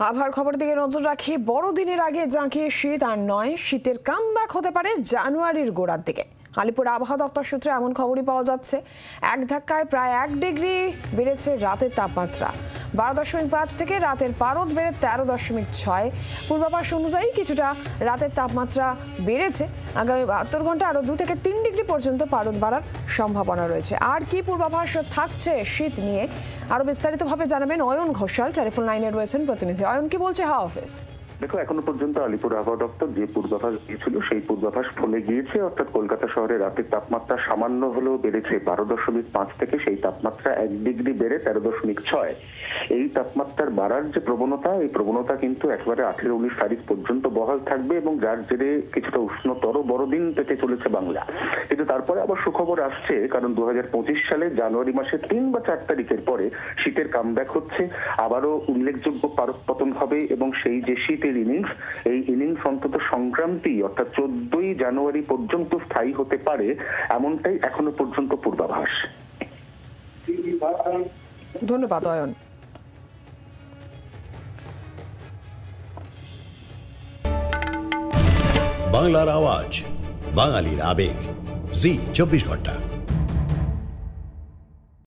আবহাওয়ার খবরের দিকে নজর রাখি। বড়দিনের আগে জাঁকিয়ে শীত আর নয়, শীতের কামব্যাক হতে পারে জানুয়ারির গোড়ার দিকে। আলিপুর আবহাওয়া দপ্তর সূত্রে এমন খবরই পাওয়া যাচ্ছে। এক ধাক্কায় প্রায় 1 ডিগ্রি বেড়েছে রাতের তাপমাত্রা। 12.5 থেকে রাতের পারদ বেড়ে 13.6। পূর্বাভাস অনুযায়ী কিছুটা রাতের তাপমাত্রা বেড়েছে। আগামী 72 ঘন্টা আরও 2 থেকে 3 ডিগ্রি পর্যন্ত পারদ বাড়ার সম্ভাবনা রয়েছে। আর কি পূর্বাভাস থাকছে শীত নিয়ে আরো বিস্তারিতভাবে জানাবেন অয়ন ঘোষাল। টেলিফোন লাইনে রয়েছেন প্রতিনিধি অয়ন। কি বলছে হাওয়া অফিস? দেখো, এখনো পর্যন্ত আলিপুর আবহাওয়া দপ্তর যে পূর্বাভাস দিয়েছিল সেই পূর্বাভাস ফলে গিয়েছে। অর্থাৎ কলকাতা শহরে রাতের তাপমাত্রা সামান্য হলেও বেড়েছে 12.5 থেকে সেই তাপমাত্রা 1 ডিগ্রি বেড়ে 13.6। এই তাপমাত্রার বাড়ার যে প্রবণতা, এই প্রবণতা কিন্তু একেবারে 18-19 তারিখ পর্যন্ত বহাল থাকবে এবং যার জেরে কিছুটা উষ্ণতর বড়দিন পেতে চলেছে বাংলা। কিন্তু তারপরে আবার সুখবর আসছে, কারণ 2025 সালে জানুয়ারি মাসের 3 বা 4 তারিখের পরে শীতের কামব্যাক হচ্ছে। আবারও উল্লেখযোগ্য পারদ পতন হবে এবং সেই যে শীত এই ইনিংস অন্তত সংক্রান্তি অর্থাৎ 14ই জানুয়ারি পর্যন্ত স্থায়ী হতে পারে, এমনটাই এখনো পর্যন্ত পূর্বাভাস। ধন্যবাদ অয়ন। বাংলার আওয়াজ, বাঙালির আবেগ, জি 24 ঘন্টা।